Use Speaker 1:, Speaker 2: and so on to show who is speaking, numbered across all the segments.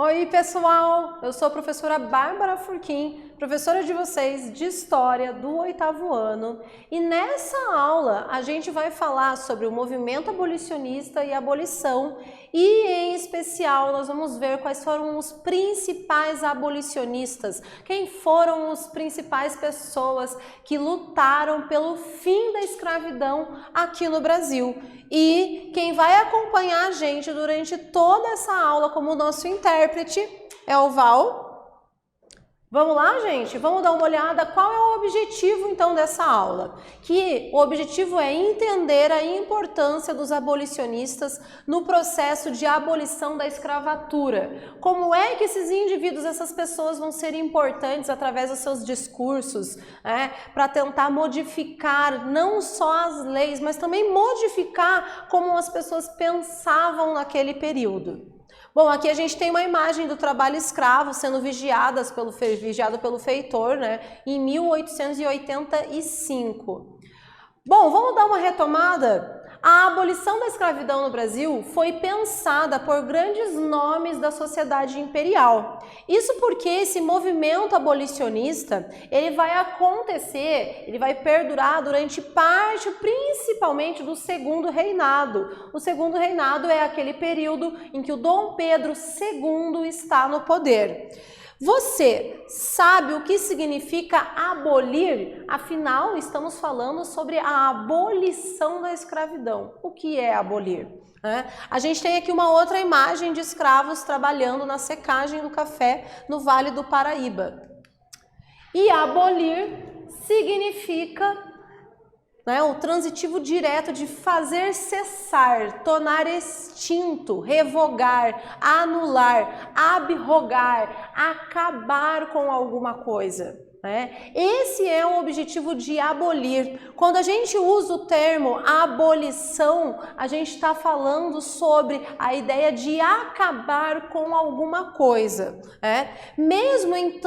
Speaker 1: Oi, pessoal! Eu sou a professora Bárbara Furquim, professora de vocês de História do 8º ano, e nessa aula a gente vai falar sobre o movimento abolicionista e a abolição, e em especial nós vamos ver quais foram os principais abolicionistas, quem foram as principais pessoas que lutaram pelo fim da escravidão aqui no Brasil. E quem vai acompanhar a gente durante toda essa aula como nosso intérprete é o Val. Vamos lá, gente? Vamos dar uma olhada qual é o objetivo, então, dessa aula. Que o objetivo é entender a importância dos abolicionistas no processo de abolição da escravatura. Como é que esses indivíduos, essas pessoas vão ser importantes através dos seus discursos, para tentar modificar não só as leis, mas também modificar como as pessoas pensavam naquele período. Bom, aqui a gente tem uma imagem do trabalho escravo sendo vigiado pelo feitor, em 1885. Bom, vamos dar uma retomada? A abolição da escravidão no Brasil foi pensada por grandes nomes da sociedade imperial. Isso porque esse movimento abolicionista, ele vai acontecer, ele vai perdurar durante parte, principalmente do Segundo Reinado. O Segundo Reinado é aquele período em que o Dom Pedro II está no poder. Você sabe o que significa abolir? Afinal, estamos falando sobre a abolição da escravidão. O que é abolir? A gente tem aqui uma outra imagem de escravos trabalhando na secagem do café no Vale do Paraíba. E abolir significa o transitivo direto de fazer cessar, tornar extinto, revogar, anular, abrogar, acabar com alguma coisa. Esse é o objetivo de abolir. Quando a gente usa o termo abolição, a gente está falando sobre a ideia de acabar com alguma coisa. Mesmo em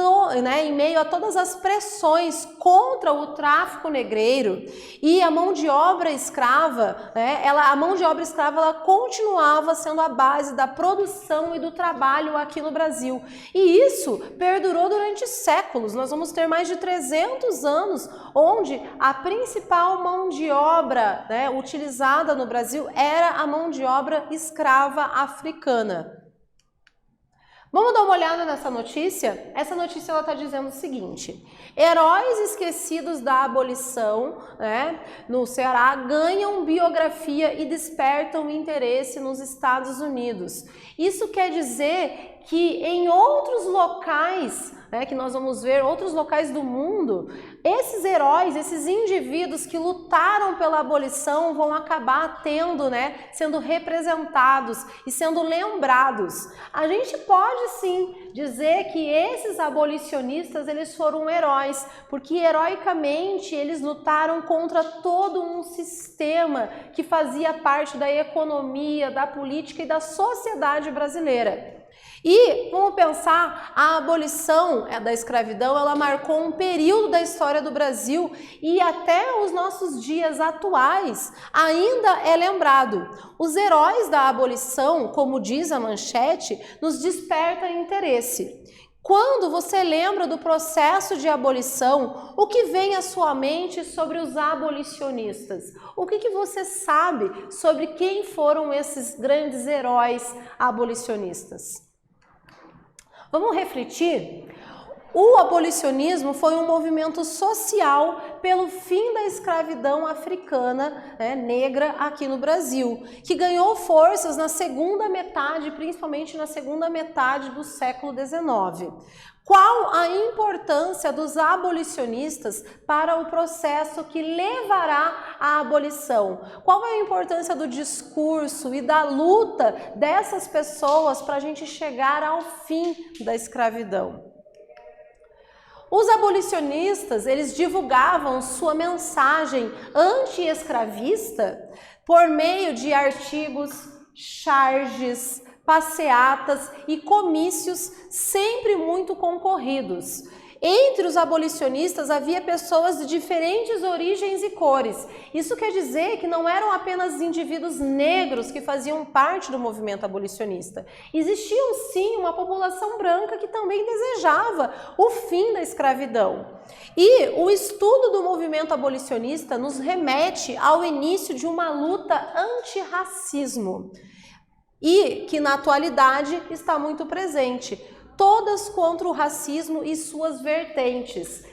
Speaker 1: meio a todas as pressões contra o tráfico negreiro e a mão de obra escrava, a mão de obra escrava ela continuava sendo a base da produção e do trabalho aqui no Brasil. E isso perdurou durante séculos. Nós vamos ter mais de 300 anos, onde a principal mão de obra utilizada no Brasil era a mão de obra escrava africana. Vamos dar uma olhada nessa notícia? Essa notícia está dizendo o seguinte: heróis esquecidos da abolição no Ceará ganham biografia e despertam interesse nos Estados Unidos. Isso quer dizer que em outros locais, que nós vamos ver, outros locais do mundo, esses heróis, esses indivíduos que lutaram pela abolição vão acabar sendo representados e sendo lembrados. A gente pode sim dizer que esses abolicionistas, eles foram heróis, porque heroicamente eles lutaram contra todo um sistema que fazia parte da economia, da política e da sociedade brasileira. E vamos pensar, a abolição da escravidão, ela marcou um período da história do Brasil e até os nossos dias atuais ainda é lembrado. Os heróis da abolição, como diz a manchete, nos despertam interesse. Quando você lembra do processo de abolição, o que vem à sua mente sobre os abolicionistas? O que você sabe sobre quem foram esses grandes heróis abolicionistas? Vamos refletir? O abolicionismo foi um movimento social pelo fim da escravidão africana, negra, aqui no Brasil, que ganhou forças na segunda metade, principalmente na segunda metade do século XIX. Qual a importância dos abolicionistas para o processo que levará à abolição? Qual é a importância do discurso e da luta dessas pessoas para a gente chegar ao fim da escravidão? Os abolicionistas, eles divulgavam sua mensagem anti-escravista por meio de artigos, charges, passeatas e comícios sempre muito concorridos. Entre os abolicionistas havia pessoas de diferentes origens e cores. Isso quer dizer que não eram apenas indivíduos negros que faziam parte do movimento abolicionista. Existia sim uma população branca que também desejava o fim da escravidão. E o estudo do movimento abolicionista nos remete ao início de uma luta antirracismo e que na atualidade está muito presente. Todas contra o racismo e suas vertentes.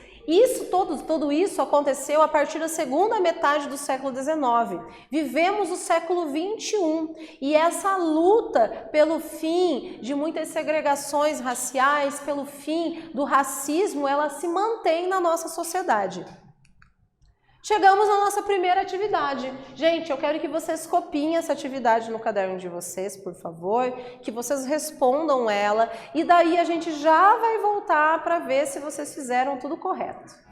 Speaker 1: Tudo isso aconteceu a partir da segunda metade do século XIX. Vivemos o século XXI e essa luta pelo fim de muitas segregações raciais, pelo fim do racismo, ela se mantém na nossa sociedade. Chegamos à nossa primeira atividade. Gente, eu quero que vocês copiem essa atividade no caderno de vocês, por favor, que vocês respondam ela e daí a gente já vai voltar para ver se vocês fizeram tudo correto.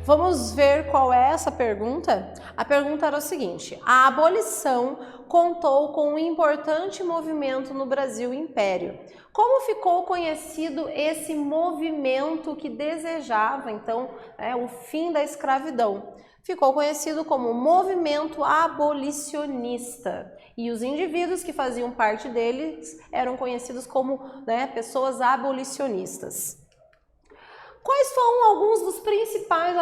Speaker 1: Vamos ver qual é essa pergunta? A pergunta era o seguinte: a abolição contou com um importante movimento no Brasil Império. Como ficou conhecido esse movimento que desejava, então, o fim da escravidão? Ficou conhecido como movimento abolicionista. E os indivíduos que faziam parte deles eram conhecidos como pessoas abolicionistas. Quais foram alguns dos principais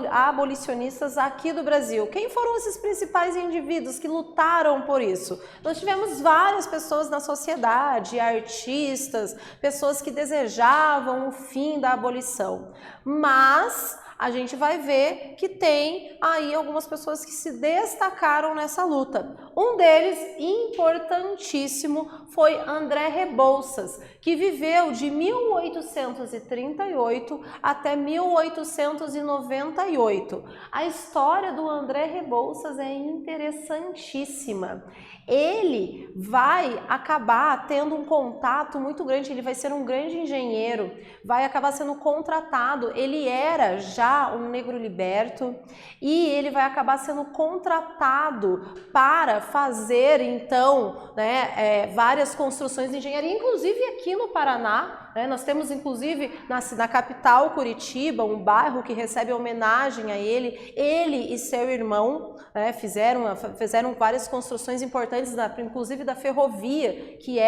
Speaker 1: abolicionistas aqui do Brasil? Quem foram esses principais indivíduos que lutaram por isso? Nós tivemos várias pessoas na sociedade, artistas, pessoas que desejavam o fim da abolição. Mas a gente vai ver que tem aí algumas pessoas que se destacaram nessa luta. Um deles, importantíssimo, foi André Rebouças, que viveu de 1838 até 1898. A história do André Rebouças é interessantíssima. Ele vai acabar tendo um contato muito grande, ele vai ser um grande engenheiro, vai acabar sendo contratado, ele era já um negro liberto e ele vai acabar sendo contratado para fazer então, né, várias construções de engenharia, inclusive aqui no Paraná. Nós temos, inclusive, na capital, Curitiba, um bairro que recebe homenagem a ele. Ele e seu irmão fizeram várias construções importantes, inclusive da ferrovia, que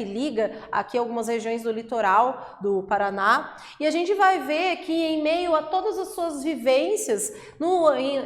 Speaker 1: liga aqui algumas regiões do litoral do Paraná. E a gente vai ver que, em meio a todas as suas vivências,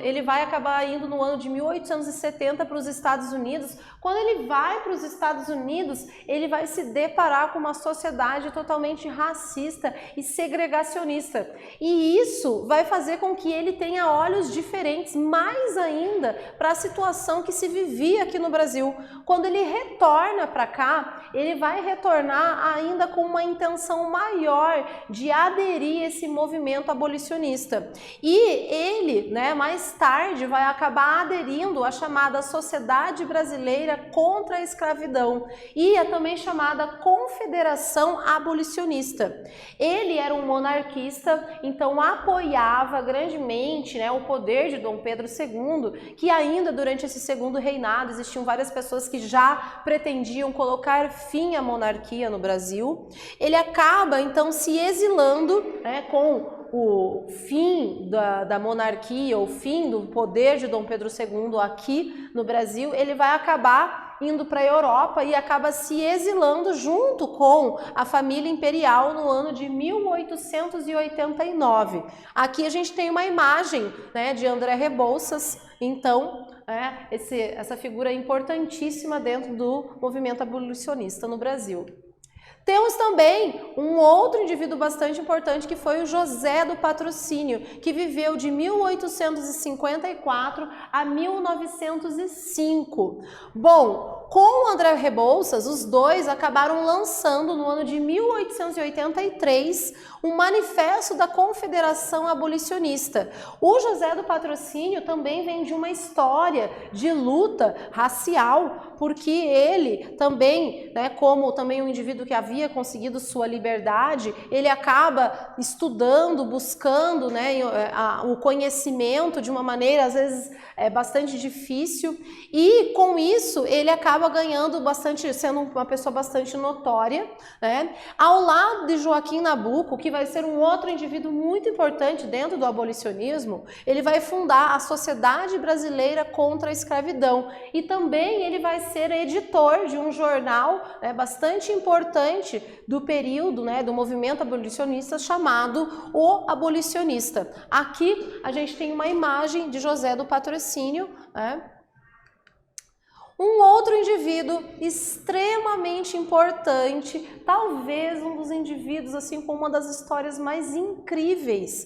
Speaker 1: ele vai acabar indo no ano de 1870 para os Estados Unidos. Quando ele vai para os Estados Unidos, ele vai se deparar com uma sociedade totalmente racista e segregacionista. E isso vai fazer com que ele tenha olhos diferentes, mais ainda, para a situação que se vivia aqui no Brasil. Quando ele retorna para cá, ele vai retornar ainda com uma intenção maior de aderir a esse movimento abolicionista. E ele, mais tarde, vai acabar aderindo à chamada Sociedade Brasileira contra a Escravidão e a também chamada Confederação Abolicionista. Ele era um monarquista, então apoiava grandemente o poder de Dom Pedro II, que ainda durante esse segundo reinado existiam várias pessoas que já pretendiam colocar fim à monarquia no Brasil. Ele acaba então se exilando com o fim da monarquia, o fim do poder de Dom Pedro II aqui no Brasil. Ele vai acabar indo para a Europa e acaba se exilando junto com a família imperial no ano de 1889. Aqui a gente tem uma imagem de André Rebouças, então, essa figura importantíssima dentro do movimento abolicionista no Brasil. Temos também um outro indivíduo bastante importante, que foi o José do Patrocínio, que viveu de 1854 a 1905. Bom, com o André Rebouças, os dois acabaram lançando no ano de 1883 um manifesto da Confederação Abolicionista. O José do Patrocínio também vem de uma história de luta racial, porque ele também, como também um indivíduo que havia conseguido sua liberdade, ele acaba estudando, buscando o conhecimento de uma maneira, às vezes, bastante difícil, e com isso ele acaba ganhando bastante, sendo uma pessoa bastante notória, ao lado de Joaquim Nabuco, que vai ser um outro indivíduo muito importante dentro do abolicionismo. Ele vai fundar a Sociedade Brasileira contra a Escravidão, e também ele vai ser editor de um jornal bastante importante do período, do movimento abolicionista, chamado O Abolicionista. Aqui a gente tem uma imagem de José do Patrocínio, Um outro indivíduo extremamente importante, talvez um dos indivíduos assim com uma das histórias mais incríveis,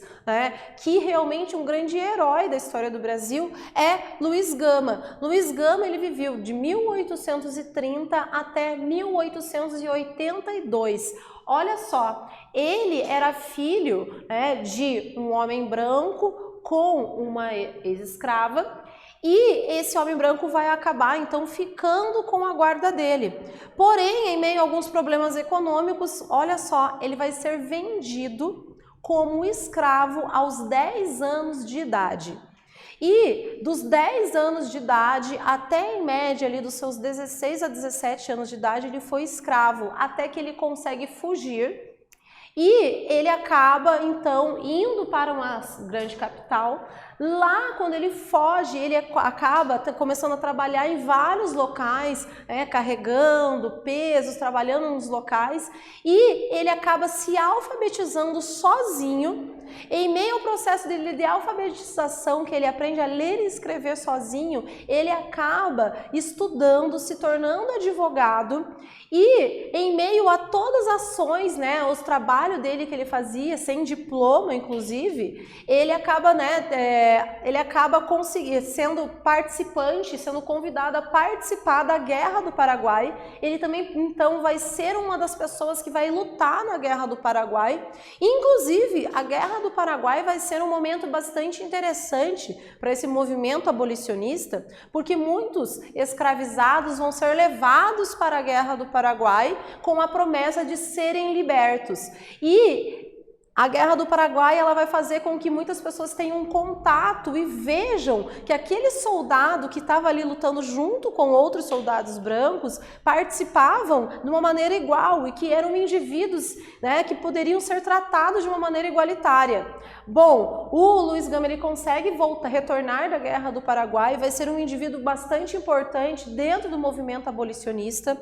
Speaker 1: que realmente um grande herói da história do Brasil, é Luiz Gama. Luiz Gama, ele viveu de 1830 até 1882. Olha só, ele era filho de um homem branco com uma ex-escrava, e esse homem branco vai acabar, então, ficando com a guarda dele. Porém, em meio a alguns problemas econômicos, olha só, ele vai ser vendido como escravo aos 10 anos de idade. E dos 10 anos de idade até, em média, ali dos seus 16 a 17 anos de idade, ele foi escravo, até que ele consegue fugir. E ele acaba, então, indo para uma grande capital, Lá, quando ele foge, ele acaba começando a trabalhar em vários locais, carregando pesos, trabalhando nos locais, e ele acaba se alfabetizando sozinho. Em meio ao processo dele de alfabetização, que ele aprende a ler e escrever sozinho, ele acaba estudando, se tornando advogado, e em meio a todas as ações, os trabalhos dele que ele fazia, sem diploma inclusive, ele acaba, sendo participante, sendo convidado a participar da Guerra do Paraguai. Ele também, então, vai ser uma das pessoas que vai lutar na Guerra do Paraguai. Inclusive, a Guerra do Paraguai vai ser um momento bastante interessante para esse movimento abolicionista, porque muitos escravizados vão ser levados para a Guerra do Paraguai com a promessa de serem libertos. E a Guerra do Paraguai, ela vai fazer com que muitas pessoas tenham um contato e vejam que aquele soldado que estava ali lutando junto com outros soldados brancos participavam de uma maneira igual e que eram indivíduos, que poderiam ser tratados de uma maneira igualitária. Bom, o Luiz Gama, ele consegue retornar da Guerra do Paraguai, vai ser um indivíduo bastante importante dentro do movimento abolicionista,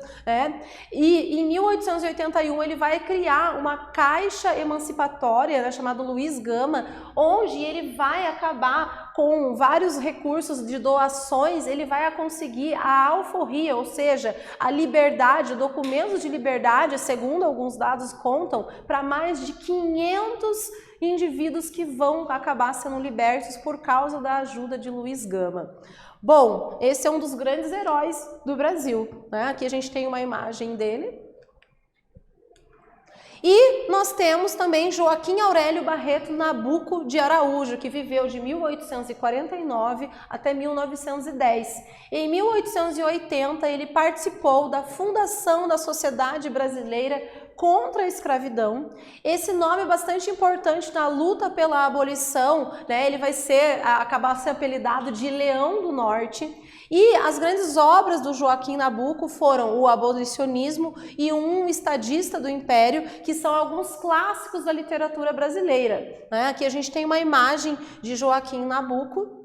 Speaker 1: e em 1881 ele vai criar uma caixa emancipatória, chamado Luiz Gama, onde ele vai acabar com vários recursos de doações, ele vai conseguir a alforria, ou seja, a liberdade, documentos de liberdade, segundo alguns dados contam, para mais de 500 indivíduos que vão acabar sendo libertos por causa da ajuda de Luiz Gama. Bom, esse é um dos grandes heróis do Brasil, Aqui a gente tem uma imagem dele. E nós temos também Joaquim Aurélio Barreto Nabuco de Araújo, que viveu de 1849 até 1910. Em 1880, ele participou da fundação da Sociedade Brasileira contra a Escravidão. Esse nome é bastante importante na luta pela abolição, Ele vai acabar sendo apelidado de Leão do Norte. E as grandes obras do Joaquim Nabuco foram o Abolicionismo e Um Estadista do Império, que são alguns clássicos da literatura brasileira. Aqui a gente tem uma imagem de Joaquim Nabuco.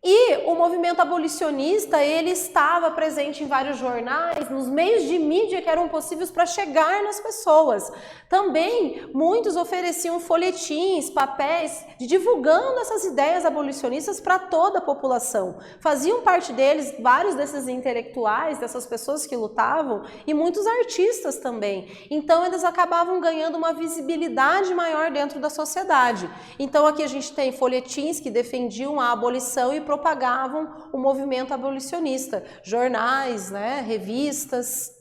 Speaker 1: E o movimento abolicionista, ele estava presente em vários jornais, nos meios de mídia que eram possíveis para chegar nas pessoas. Também, muitos ofereciam folhetins, papéis, divulgando essas ideias abolicionistas para toda a população. Faziam parte deles vários desses intelectuais, dessas pessoas que lutavam, e muitos artistas também. Então, eles acabavam ganhando uma visibilidade maior dentro da sociedade. Então, aqui a gente tem folhetins que defendiam a abolição e propagavam o movimento abolicionista, jornais, revistas.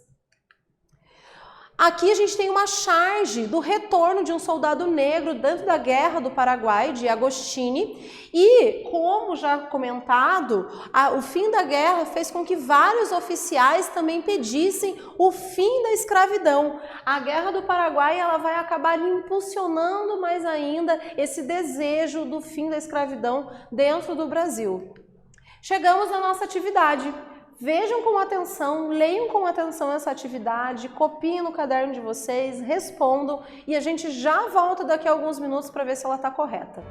Speaker 1: Aqui a gente tem uma charge do retorno de um soldado negro dentro da Guerra do Paraguai, de Agostini, e, como já comentado, o fim da guerra fez com que vários oficiais também pedissem o fim da escravidão. A Guerra do Paraguai, ela vai acabar impulsionando mais ainda esse desejo do fim da escravidão dentro do Brasil. Chegamos na nossa atividade. Vejam com atenção, leiam com atenção essa atividade, copiem no caderno de vocês, respondam e a gente já volta daqui a alguns minutos para ver se ela está correta.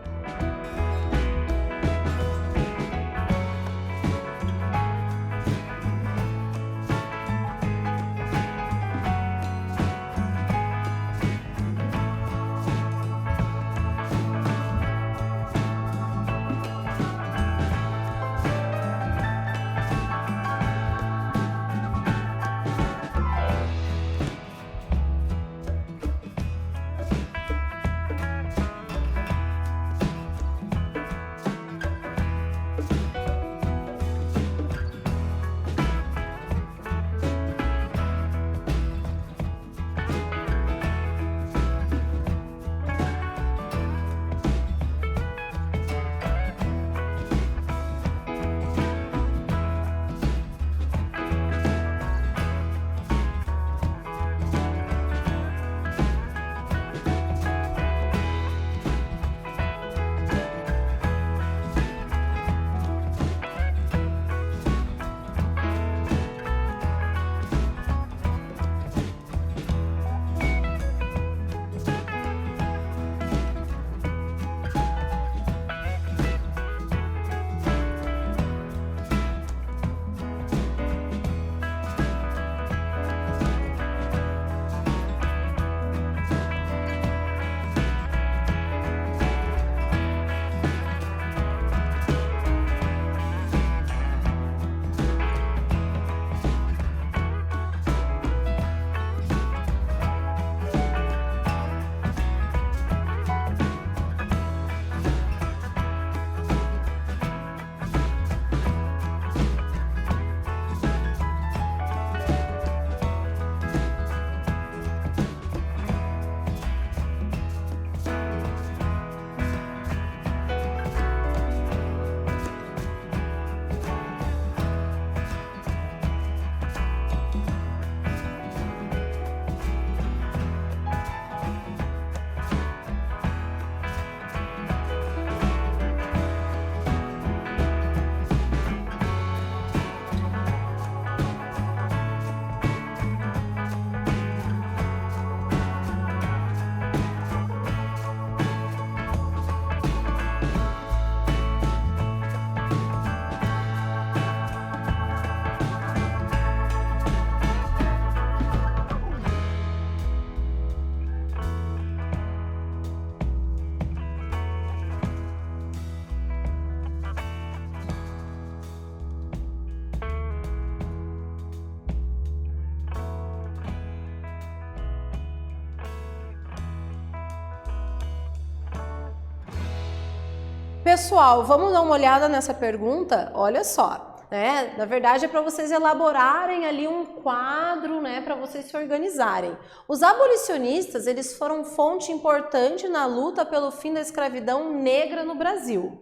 Speaker 1: Pessoal, vamos dar uma olhada nessa pergunta? Olha só, né? Na verdade é para vocês elaborarem ali um quadro, né, para vocês se organizarem. Os abolicionistas, eles foram fonte importante na luta pelo fim da escravidão negra no Brasil.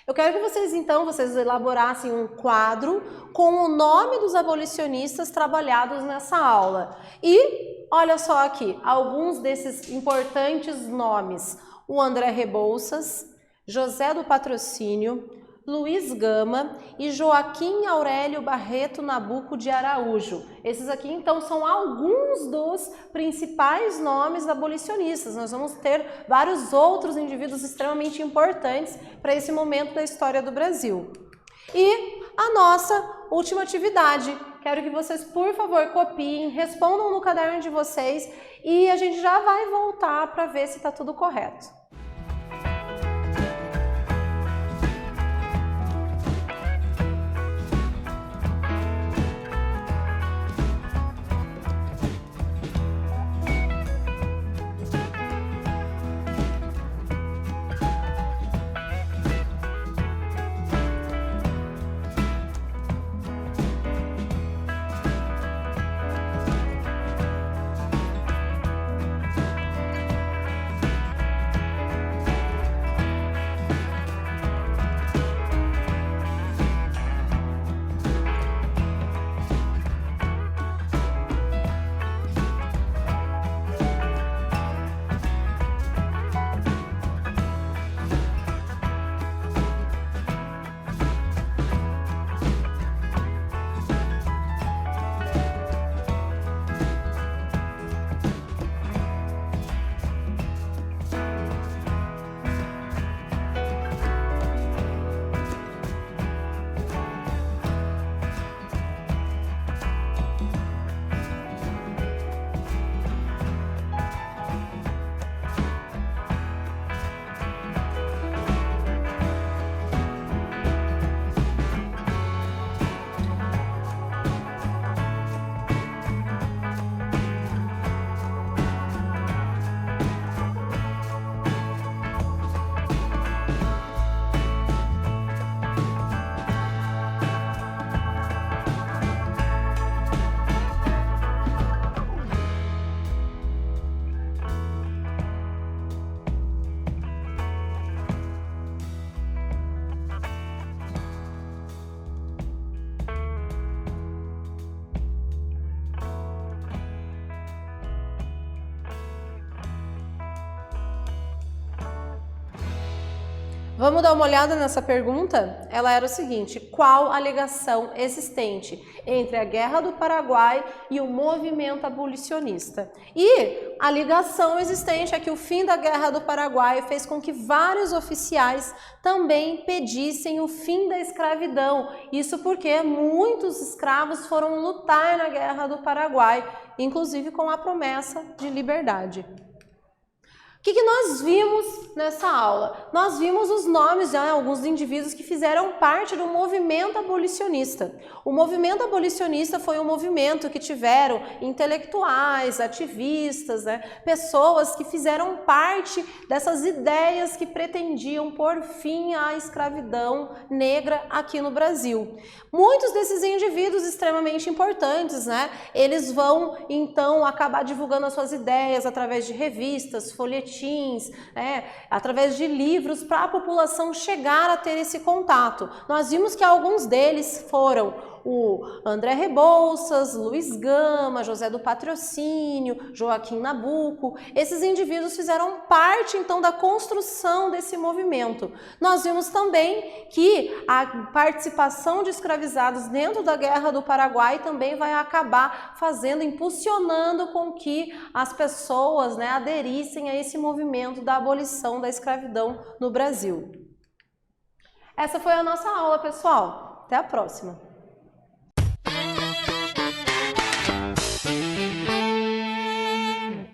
Speaker 1: Eu quero que vocês, então, elaborassem um quadro com o nome dos abolicionistas trabalhados nessa aula. E, olha só aqui, alguns desses importantes nomes. O André Rebouças, José do Patrocínio, Luiz Gama e Joaquim Aurélio Barreto Nabuco de Araújo. Esses aqui, então, são alguns dos principais nomes abolicionistas. Nós vamos ter vários outros indivíduos extremamente importantes para esse momento da história do Brasil. E a nossa última atividade. Quero que vocês, por favor, copiem, respondam no caderno de vocês e a gente já vai voltar para ver se está tudo correto. Vamos dar uma olhada nessa pergunta? Ela era o seguinte: qual a ligação existente entre a Guerra do Paraguai e o movimento abolicionista? E a ligação existente é que o fim da Guerra do Paraguai fez com que vários oficiais também pedissem o fim da escravidão. Isso porque muitos escravos foram lutar na Guerra do Paraguai, inclusive com a promessa de liberdade. O que nós vimos nessa aula? Nós vimos os nomes de alguns indivíduos que fizeram parte do movimento abolicionista. O movimento abolicionista foi um movimento que tiveram intelectuais, ativistas, pessoas que fizeram parte dessas ideias que pretendiam pôr fim à escravidão negra aqui no Brasil. Muitos desses indivíduos extremamente importantes, eles vão então acabar divulgando as suas ideias através de revistas, folhetins, através de livros para a população chegar a ter esse contato. Nós vimos que alguns deles foram o André Rebouças, Luiz Gama, José do Patrocínio, Joaquim Nabuco. Esses indivíduos fizeram parte então da construção desse movimento. Nós vimos também que a participação de escravizados dentro da Guerra do Paraguai também vai acabar impulsionando com que as pessoas aderissem a esse movimento da abolição da escravidão no Brasil. Essa foi a nossa aula, pessoal. Até a próxima!